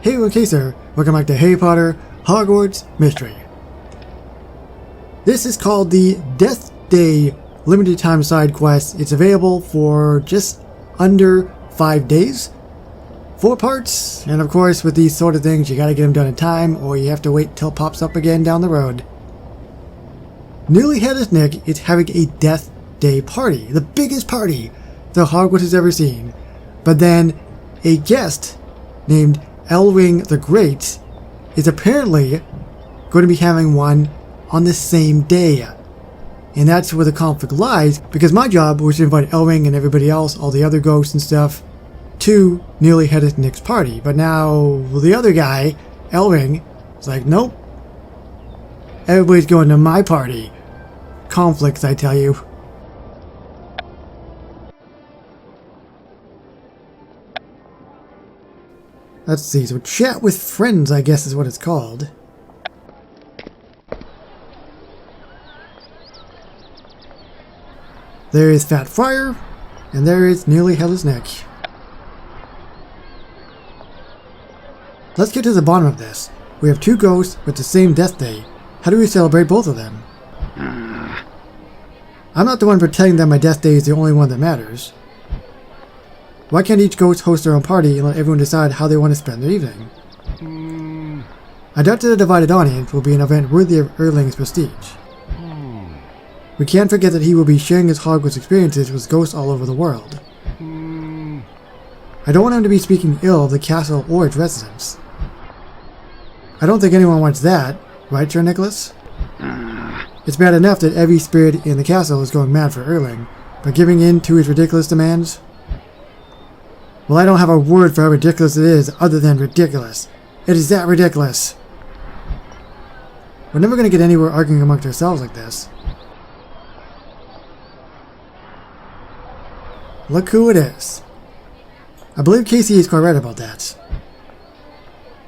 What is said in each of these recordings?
Hey everyone, Kaser. Welcome back to Harry Potter Hogwarts Mystery. This is called the Deathday limited time side quest. It's available for just under 5 days. 4 parts, and of course with these sort of things you gotta get them done in time or you have to wait till it pops up again down the road. Newly Headless Nick is having a Death Day party, the biggest party that Hogwarts has ever seen. But then a guest named Erling the Great is apparently going to be having one on the same day. And that's where the conflict lies, because my job was to invite Erling and everybody else, all the other ghosts and stuff, to Newly Headless Nick's party. But now the other guy, Erling, is like, nope. Everybody's going to my party. Conflicts, I tell you. Let's see, so chat with friends, I guess is what it's called. There is Fat Friar, and there is Newly Headless Nick. Let's get to the bottom of this. We have 2 ghosts with the same death day. How do we celebrate both of them? I'm not the one pretending that my death day is the only one that matters. Why can't each ghost host their own party and let everyone decide how they want to spend their evening? I doubt that a divided audience will be an event worthy of Erling's prestige. We can't forget that he will be sharing his Hogwarts experiences with ghosts all over the world. I don't want him to be speaking ill of the castle or its residents. I don't think anyone wants that, right, Sir Nicholas? It's bad enough that every spirit in the castle is going mad for Erling, but giving in to his ridiculous demands? Well, I don't have a word for how ridiculous it is other than ridiculous. It is that ridiculous. We're never going to get anywhere arguing amongst ourselves like this. Look who it is. I believe Casey is quite right about that.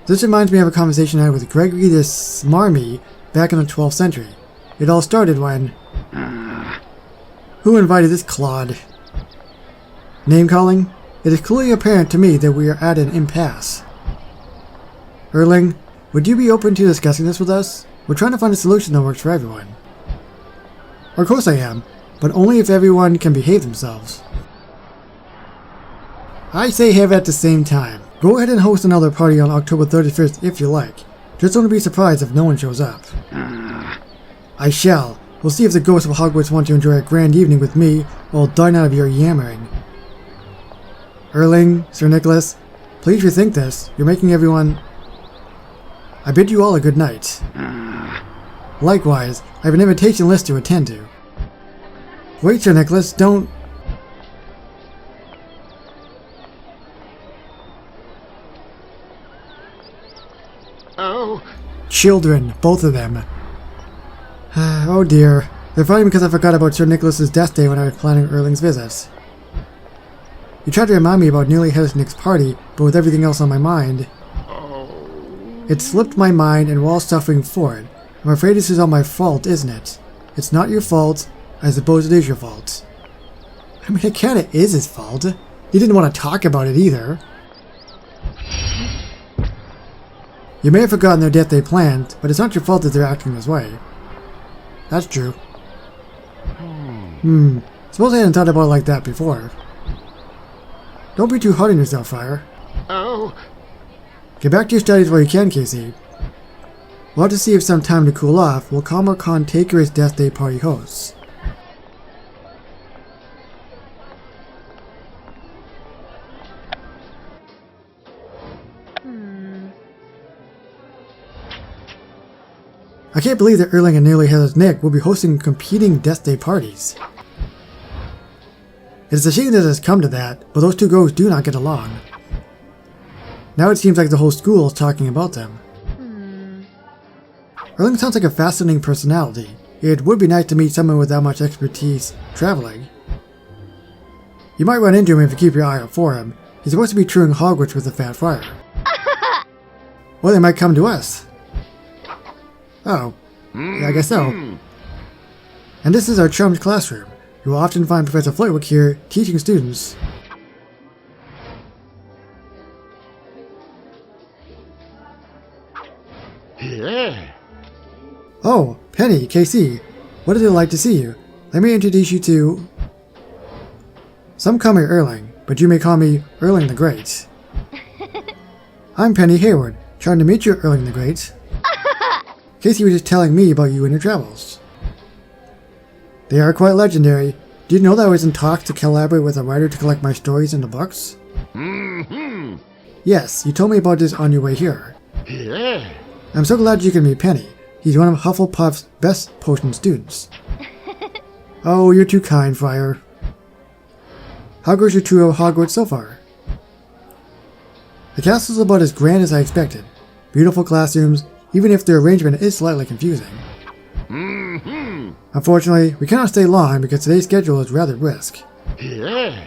This reminds me of a conversation I had with Gregory the Smarmy back in the 12th century. It all started when... Who invited this clod? Name calling? It is clearly apparent to me that we are at an impasse. Erling, would you be open to discussing this with us? We're trying to find a solution that works for everyone. Of course I am, but only if everyone can behave themselves. I say have at the same time. Go ahead and host another party on October 31st if you like. Just don't be surprised if no one shows up. I shall. We'll see if the ghosts of Hogwarts want to enjoy a grand evening with me while dying out of your yammering. Erling, Sir Nicholas, please rethink this. You're making everyone... I bid you all a good night. Likewise, I have an invitation list to attend to. Wait, Sir Nicholas, don't... Oh. Children, both of them. Oh dear. They're fighting because I forgot about Sir Nicholas's death day when I was planning Erling's visits. You tried to remind me about Newly Headless Nick's party, but with everything else on my mind... It slipped my mind and we're all suffering for it. I'm afraid this is all my fault, isn't it? It's not your fault. I suppose it is your fault. I mean, it kinda is his fault. He didn't want to talk about it either. You may have forgotten their death day plans, but it's not your fault that they're acting this way. That's true. Suppose I hadn't thought about it like that before. Don't be too hard on yourself, Friar. Oh. Get back to your studies while you can, Casey. We'll have to see if some time to cool off will calm or cantankerous Death Day party hosts. I can't believe that Erling and Newly Headless Nick will be hosting competing Death Day parties. It's a shame that it has come to that, but those 2 ghosts do not get along. Now it seems like the whole school is talking about them. Erling sounds like a fascinating personality. It would be nice to meet someone with that much expertise traveling. You might run into him if you keep your eye out for him. He's supposed to be touring Hogwarts with the Fat Friar. Or they might come to us. Oh, yeah, I guess so. And this is our chum's classroom. You will often find Professor Flitwick here teaching students. Yeah. Oh, Penny, KC. What is it like to see you? Let me introduce you to... Some call me Erling, but you may call me Erling the Great. I'm Penny Hayward, trying to meet you, Erling the Great. KC was just telling me about you and your travels. They are quite legendary. Did you know that I was in talks to collaborate with a writer to collect my stories into books? Mm-hmm. Yes, you told me about this on your way here. Yeah. I'm so glad you can meet Penny. He's one of Hufflepuff's best potion students. Oh, you're too kind, Friar. How goes your tour of Hogwarts so far? The castle's about as grand as I expected. Beautiful classrooms, even if the arrangement is slightly confusing. Mm-hmm. Unfortunately, we cannot stay long because today's schedule is rather brisk. Yeah.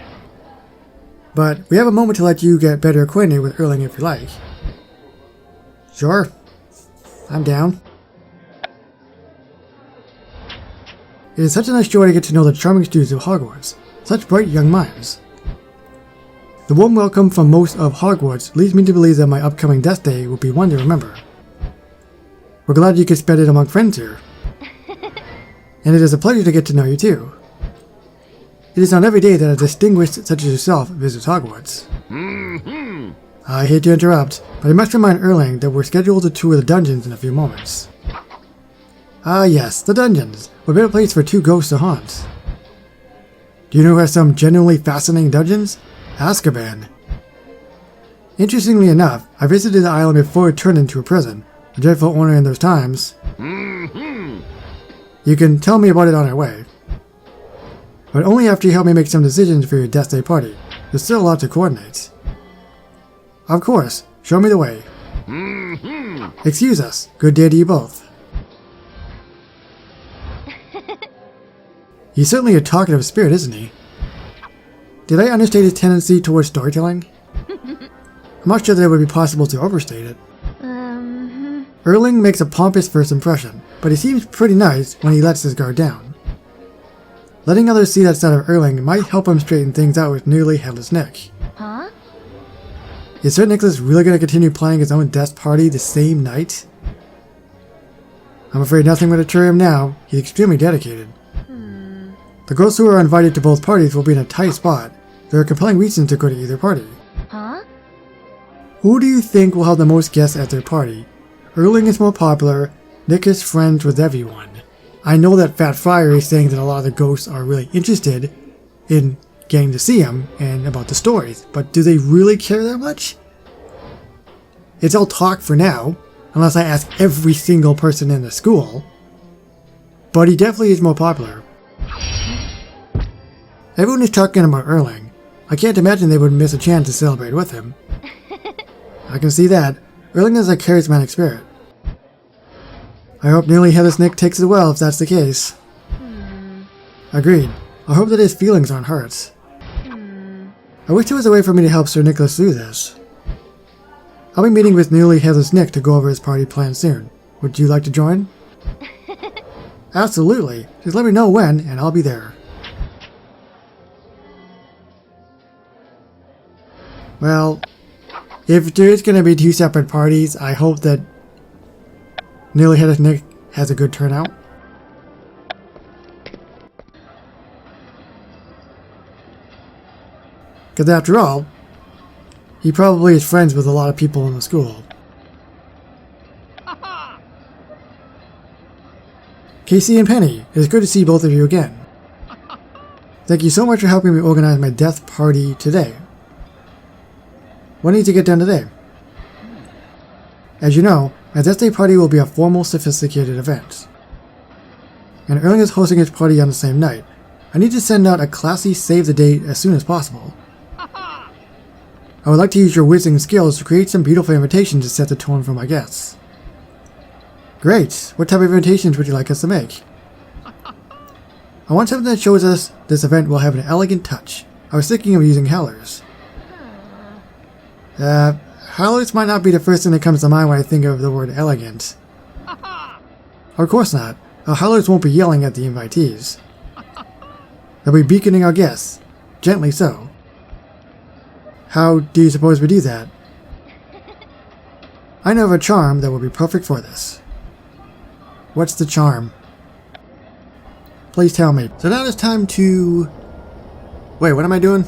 But we have a moment to let you get better acquainted with Erling if you like. Sure. I'm down. It is such a nice joy to get to know the charming students of Hogwarts. Such bright young minds. The warm welcome from most of Hogwarts leads me to believe that my upcoming Deathday will be one to remember. We're glad you could spend it among friends here. And it is a pleasure to get to know you too. It is not every day that a distinguished such as yourself visits Hogwarts. Mm-hmm. I hate to interrupt, but I must remind Erling that we're scheduled to tour the dungeons in a few moments. Ah yes, the dungeons. What better place for two ghosts to haunt? Do you know who has some genuinely fascinating dungeons? Azkaban. Interestingly enough, I visited the island before it turned into a prison. A dreadful owner in those times. Mm-hmm. You can tell me about it on our way. But only after you help me make some decisions for your Deathday party. There's still a lot to coordinate. Of course, show me the way. Mm-hmm. Excuse us. Good day to you both. He's certainly a talkative spirit, isn't he? Did I understate his tendency towards storytelling? I'm not sure that it would be possible to overstate it. Erling makes a pompous first impression, but he seems pretty nice when he lets his guard down. Letting others see that side of Erling might help him straighten things out with nearly Headless Nick. Huh? Is Sir Nicholas really going to continue playing his own death party the same night? I'm afraid nothing would deter him now. He's extremely dedicated. The girls who are invited to both parties will be in a tight spot. There are compelling reasons to go to either party. Huh? Who do you think will have the most guests at their party? Erling is more popular. Nick is friends with everyone. I know that Fat Friar is saying that a lot of the ghosts are really interested in getting to see him and about the stories, but do they really care that much? It's all talk for now, unless I ask every single person in the school. But he definitely is more popular. Everyone is talking about Erling. I can't imagine they would miss a chance to celebrate with him. I can see that. Erling is a charismatic spirit. I hope nearly Headless Nick takes it well if that's the case. Agreed. I hope that his feelings aren't hurt. I wish there was a way for me to help Sir Nicholas through this. I'll be meeting with nearly Headless Nick to go over his party plan soon. Would you like to join? Absolutely. Just let me know when, and I'll be there. Well, if there is going to be two separate parties, I hope that Nearly Headless Nick has a good turnout. Because after all, he probably is friends with a lot of people in the school. KC and Penny, it is good to see both of you again. Thank you so much for helping me organize my death party today. What needs to get done today? As you know, my Deathday party will be a formal, sophisticated event. And Erling is hosting his party on the same night. I need to send out a classy save the date as soon as possible. I would like to use your wizarding skills to create some beautiful invitations to set the tone for my guests. Great! What type of invitations would you like us to make? I want something that shows us this event will have an elegant touch. I was thinking of using howlers. Howlers might not be the first thing that comes to mind when I think of the word elegant. Of course not. Our howlers won't be yelling at the invitees. They'll be beaconing our guests. Gently so. How do you suppose we do that? I know of a charm that will be perfect for this. What's the charm? Please tell me. So now it's time to... Wait, what am I doing?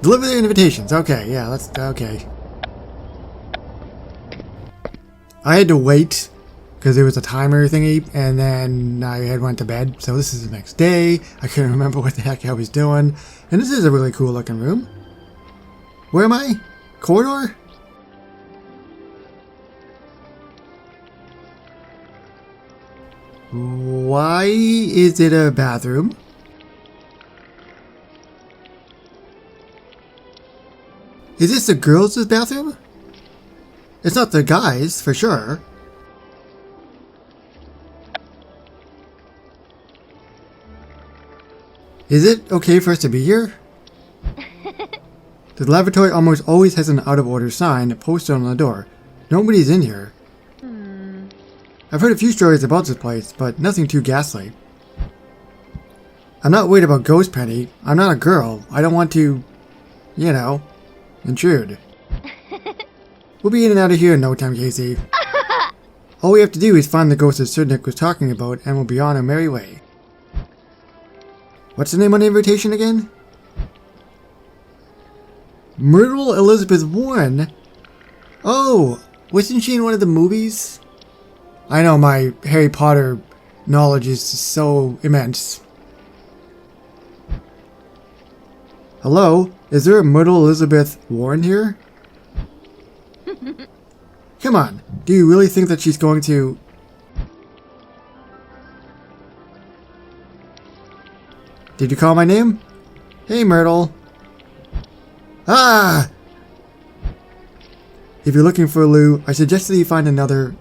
Deliver the invitations. Okay, yeah, let's... Okay. I had to wait because there was a timer thingy, and then I had went to bed. So this is the next day. I couldn't remember what the heck I was doing. And this is a really cool looking room. Where am I? Corridor? Why is it a bathroom? Is this the girls' bathroom? It's not the guys, for sure. Is it okay for us to be here? The lavatory almost always has an out-of-order sign posted on the door. Nobody's in here. I've heard a few stories about this place, but nothing too ghastly. I'm not worried about Ghost Penny. I'm not a girl. I don't want to, you know, intrude. We'll be in and out of here in no time, Casey. All we have to do is find the ghost that Sir Nick was talking about, and we'll be on our merry way. What's the name on the invitation again? Myrtle Elizabeth Warren? Oh, wasn't she in one of the movies? I know my Harry Potter knowledge is so immense. Hello? Is there a Myrtle Elizabeth Warren here? Come on, do you really think that she's going to... Did you call my name? Hey, Myrtle. Ah! If you're looking for Lou, I suggest that you find another...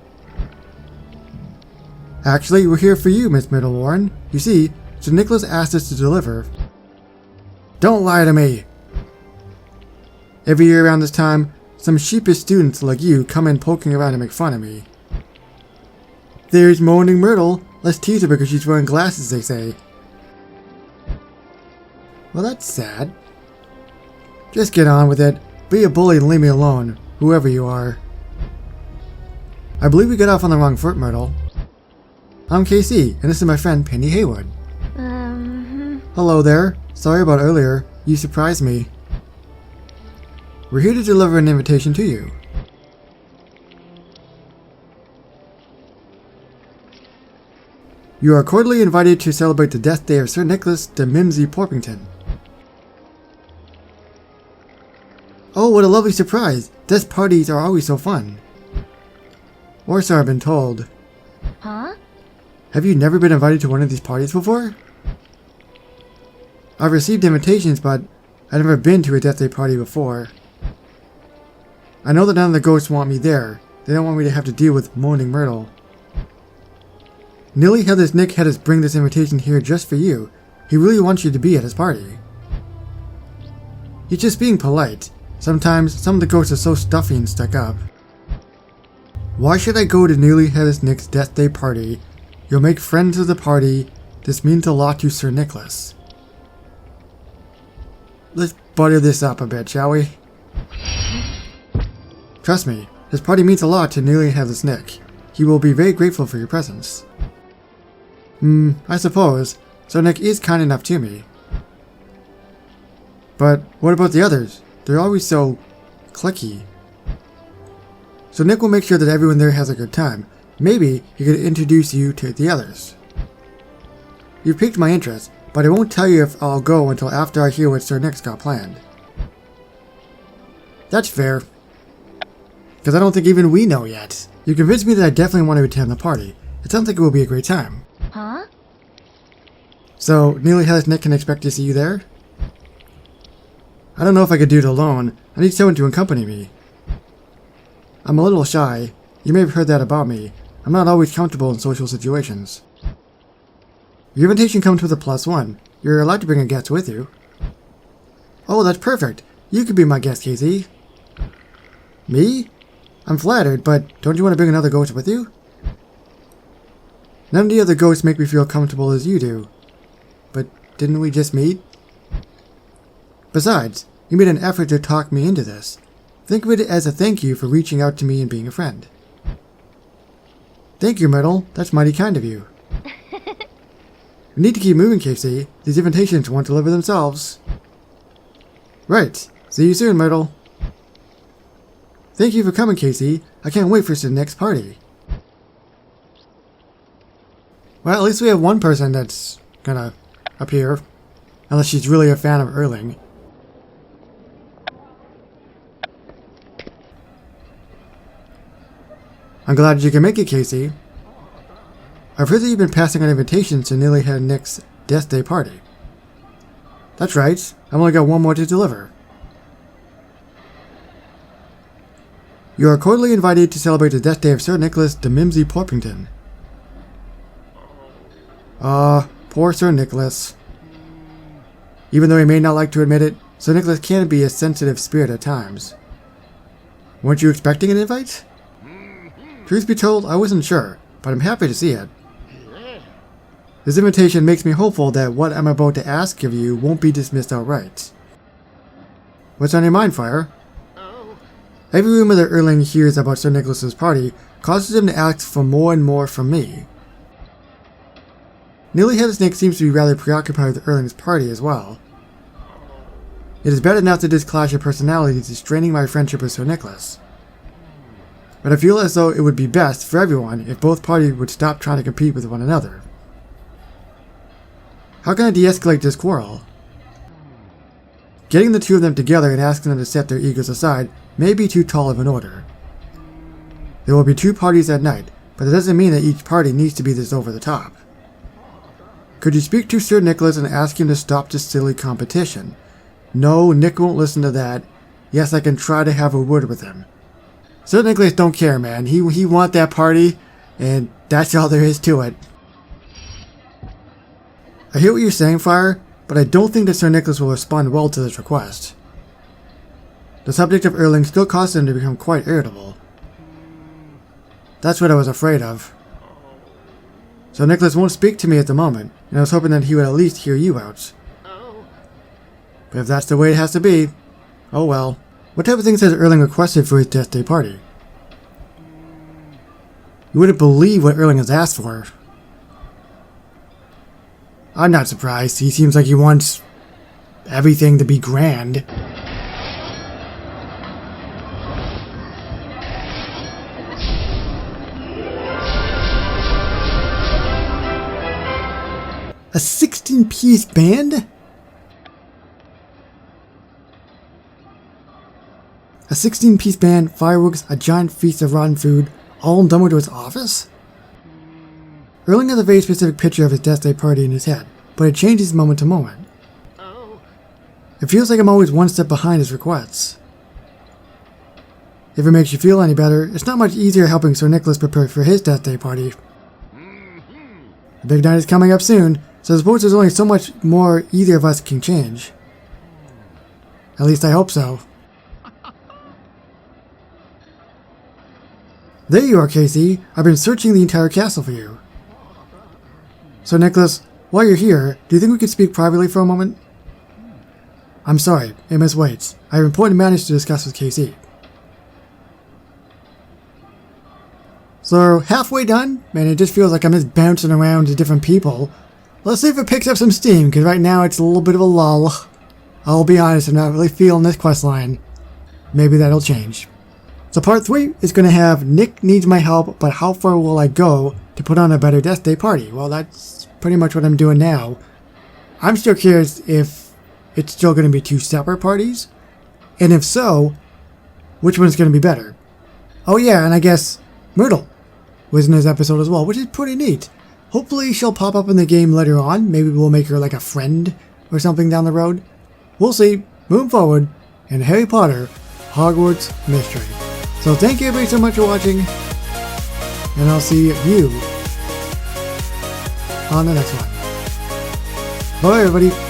Actually, we're here for you, Miss Myrtle Warren. You see, Sir Nicholas asked us to deliver. Don't lie to me! Every year around this time, some sheepish students like you come in poking around and make fun of me. There's Moaning Myrtle. Let's tease her because she's wearing glasses, they say. Well, that's sad. Just get on with it. Be a bully and leave me alone, whoever you are. I believe we got off on the wrong foot, Myrtle. I'm KC, and this is my friend Penny Haywood. Hello there. Sorry about earlier. You surprised me. We're here to deliver an invitation to you. You are cordially invited to celebrate the death day of Sir Nicholas de Mimsy Porpington. Oh, what a lovely surprise! Death parties are always so fun. Or so I've been told. Huh? Have you never been invited to one of these parties before? I've received invitations, but I've never been to a Death Day party before. I know that none of the ghosts want me there. They don't want me to have to deal with Moaning Myrtle. Nearly Headless Nick had us bring this invitation here just for you. He really wants you to be at his party. He's just being polite. Sometimes some of the ghosts are so stuffy and stuck up. Why should I go to Nearly Headless Nick's Death Day party? You'll make friends of the party. This means a lot to Sir Nicholas. Let's butter this up a bit, shall we? Trust me, this party means a lot to Nearly Headless Nick. He will be very grateful for your presence. I suppose. Sir Nick is kind enough to me. But what about the others? They're always so cliquey. So Nick will make sure that everyone there has a good time. Maybe he could introduce you to the others. You've piqued my interest, but I won't tell you if I'll go until after I hear what Sir Nick's got planned. That's fair. Because I don't think even we know yet. You convinced me that I definitely want to attend the party. It sounds like it will be a great time. Huh? So, Nearly Headless Nick can expect to see you there? I don't know if I could do it alone. I need someone to accompany me. I'm a little shy. You may have heard that about me. I'm not always comfortable in social situations. Your invitation comes with a +1. You're allowed to bring a guest with you. Oh, that's perfect. You could be my guest, KZ. Me? I'm flattered, but don't you want to bring another ghost with you? None of the other ghosts make me feel comfortable as you do. But didn't we just meet? Besides, you made an effort to talk me into this. Think of it as a thank you for reaching out to me and being a friend. Thank you, Myrtle. That's mighty kind of you. We need to keep moving, Casey. These invitations won't deliver themselves. Right. See you soon, Myrtle. Thank you for coming, Casey. I can't wait for the next party. Well, at least we have one person that's gonna appear. Unless she's really a fan of Erling. I'm glad you can make it, Casey. I've heard that you've been passing on invitations to nearly had Nick's Deathday party. That's right. I've only got one more to deliver. You are cordially invited to celebrate the death day of Sir Nicholas de Mimsy Porpington. Poor Sir Nicholas. Even though he may not like to admit it, Sir Nicholas can be a sensitive spirit at times. Weren't you expecting an invite? Truth be told, I wasn't sure, but I'm happy to see it. This invitation makes me hopeful that what I'm about to ask of you won't be dismissed outright. What's on your mind, Fire? Every rumor that Erling hears about Sir Nicholas's party causes him to ask for more and more from me. Nearly Headless Nick seems to be rather preoccupied with Erling's party as well. It is bad enough that this clash of personalities is straining my friendship with Sir Nicholas. But I feel as though it would be best for everyone if both parties would stop trying to compete with one another. How can I de-escalate this quarrel? Getting the two of them together and asking them to set their egos aside may be too tall of an order. There will be two parties that night, but that doesn't mean that each party needs to be this over the top. Could you speak to Sir Nicholas and ask him to stop this silly competition? No, Nick won't listen to that. Yes, I can try to have a word with him. Sir Nicholas don't care, man. He want that party, and that's all there is to it. I hear what you're saying, Fire, but I don't think that Sir Nicholas will respond well to this request. The subject of Erling still causes him to become quite irritable. That's what I was afraid of. Sir Nicholas won't speak to me at the moment, and I was hoping that he would at least hear you out. But if that's the way it has to be, oh well. What type of things has Erling requested for his Death Day party? You wouldn't believe what Erling has asked for. I'm not surprised. He seems like he wants everything to be grand. A 16-piece band? A 16-piece band, fireworks, a giant feast of rotten food, all done to his office? Erling has a very specific picture of his Death Day party in his head, but it changes moment to moment. It feels like I'm always one step behind his requests. If it makes you feel any better, it's not much easier helping Sir Nicholas prepare for his Death Day party. The big night is coming up soon, so I suppose there's only so much more either of us can change. At least I hope so. There you are, Casey. I've been searching the entire castle for you. So, Nicholas, while you're here, do you think we could speak privately for a moment? I'm sorry, it must wait. I have important matters to discuss with Casey. So, halfway done, and it just feels like I'm just bouncing around to different people. Let's see if it picks up some steam, because right now it's a little bit of a lull. I'll be honest, I'm not really feeling this quest line. Maybe that'll change. So part 3 is going to have Nick needs my help, but how far will I go to put on a better Death Day party? Well, that's pretty much what I'm doing now. I'm still curious if it's still going to be 2 separate parties, and if so, which one's going to be better? Oh yeah, and I guess Myrtle was in this episode as well, which is pretty neat. Hopefully she'll pop up in the game later on. Maybe we'll make her like a friend or something down the road. We'll see. Moving forward, in Harry Potter Hogwarts Mystery. So thank you everybody so much for watching, and I'll see you on the next one. Bye everybody.